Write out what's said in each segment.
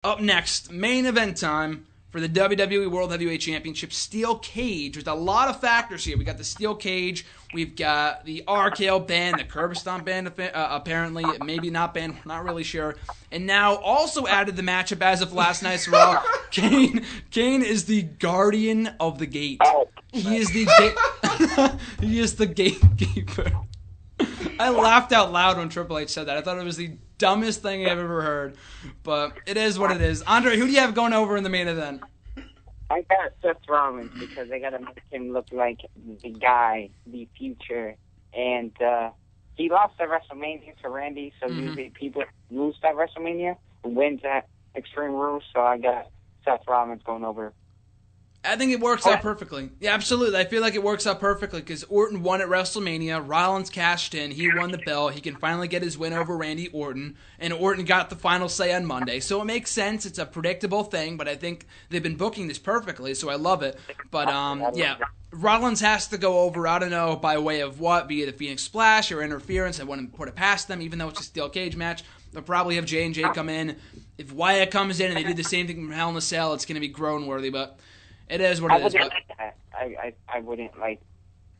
Up next, main event time for the WWE World Heavyweight Championship Steel Cage. There's a lot of factors here. We got the Steel Cage. We've got the RKO ban, the Curb Stomp ban, apparently, maybe not banned, not really sure. And now also added the matchup as of last night's Raw. Kane is the guardian of the gate. He is the he is the gatekeeper. I laughed out loud when Triple H said that. I thought it was the dumbest thing I've ever heard. But it is what it is. Andre, who do you have going over in the main event? I got Seth Rollins because they got to make him look like the guy, the future. And he lost at WrestleMania to Randy, so usually people lose at WrestleMania, wins at Extreme Rules, so I got Seth Rollins going over. I think it works out perfectly. Yeah, absolutely. I feel like it works out perfectly because Orton won at WrestleMania. Rollins cashed in. He won the belt. He can finally get his win over Randy Orton. And Orton got the final say on Monday. So it makes sense. It's a predictable thing, but I think they've been booking this perfectly, so I love it. But, yeah, Rollins has to go over. I don't know by way of what, be it a Phoenix Splash or interference. I wouldn't put it past them, even though it's a steel cage match. They'll probably have J&J come in. If Wyatt comes in and they did the same thing from Hell in a Cell, it's going to be groan-worthy, but... It is what it is. I wouldn't like.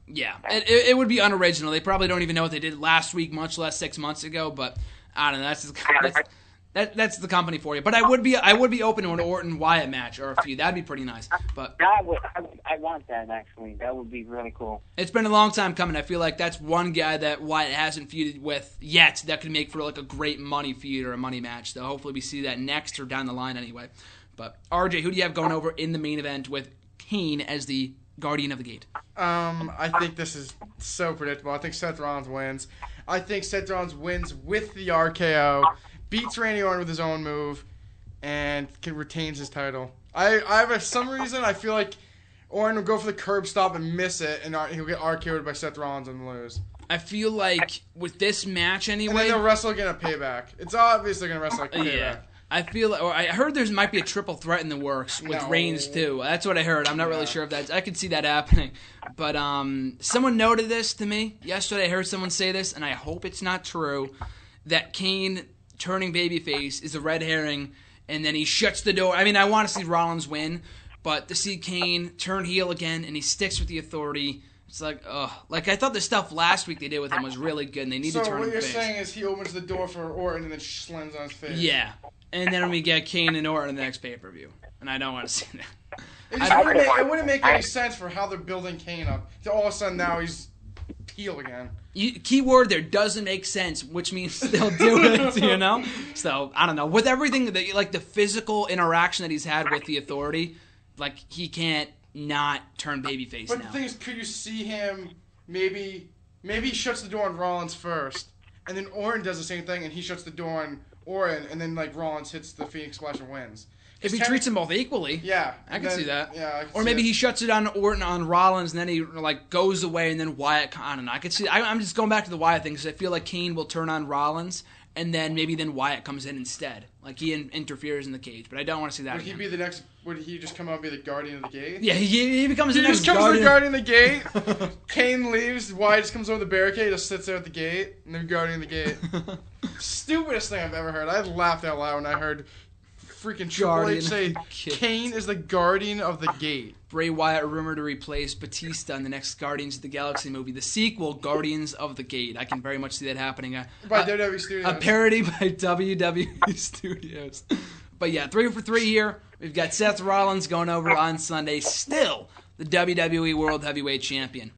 Yeah, it would be unoriginal. They probably don't even know what they did last week, much less 6 months ago. But I don't know. That's the company for you. But I would be open to an Orton Wyatt match or a feud. That'd be pretty nice. But I want that actually. That would be really cool. It's been a long time coming. I feel like that's one guy that Wyatt hasn't feuded with yet that could make for like a great money feud or a money match. So hopefully we see that next or down the line anyway. But RJ, who do you have going over in the main event with Kane as the guardian of the gate? I think this is so predictable. I think Seth Rollins wins. I think Seth Rollins wins with the RKO, beats Randy Orton with his own move, and retains his title. For some reason, I feel like Orton will go for the curb stop and miss it, and he'll get RKO'd by Seth Rollins and lose. I feel like with this match anyway... And then they'll wrestle again at Payback. It's obviously going to wrestle like Payback. Yeah. I feel, or I heard there might be a triple threat in the works with Reigns too. That's what I heard. I'm not really sure if that's. I could see that happening, but someone noted this to me yesterday. I heard someone say this, and I hope it's not true. That Kane turning babyface is a red herring, and then he shuts the door. I mean, I want to see Rollins win, but to see Kane turn heel again and he sticks with the Authority. It's like, ugh. Like, I thought the stuff last week they did with him was really good, and they need to turn him face. So what you're saying is he opens the door for Orton and then slams on his face. Yeah. And then we get Kane and Orton in the next pay-per-view. And I don't want to see that. It wouldn't make any sense for how they're building Kane up. To all of a sudden now he's heel again. Key word there, doesn't make sense, which means they'll do it, you know? So, I don't know. With everything, like the physical interaction that he's had with the Authority, like, he can't not turn babyface now. But the thing is, could you see him maybe he shuts the door on Rollins first, and then Orton does the same thing, and he shuts the door on Orton, and then like Rollins hits the Phoenix Splash and wins. If he treats them both equally, yeah, I can see that. Yeah, or maybe he shuts it on Orton on Rollins, and then he like goes away, and then Wyatt. I don't know. I could see. I'm just going back to the Wyatt thing because I feel like Kane will turn on Rollins, and then maybe Wyatt comes in instead. Like he interferes in the cage, but I don't want to see that. Would he be the next? Would he just come out and be the guardian of the gate? Yeah, he becomes the next guardian. He just comes the guardian of the gate. gate. Kane leaves. Wyatt just comes over the barricade, just sits there at the gate, and then guardian of the gate. Stupidest thing I've ever heard. I laughed out loud when I heard freaking Triple H say Kane is the guardian of the gate. Bray Wyatt rumored to replace Batista in the next Guardians of the Galaxy movie, the sequel, Guardians of the Gate. I can very much see that happening. By WWE Studios. A parody by WWE Studios. But yeah, 3 for 3 here. We've got Seth Rollins going over on Sunday, still the WWE World Heavyweight Champion.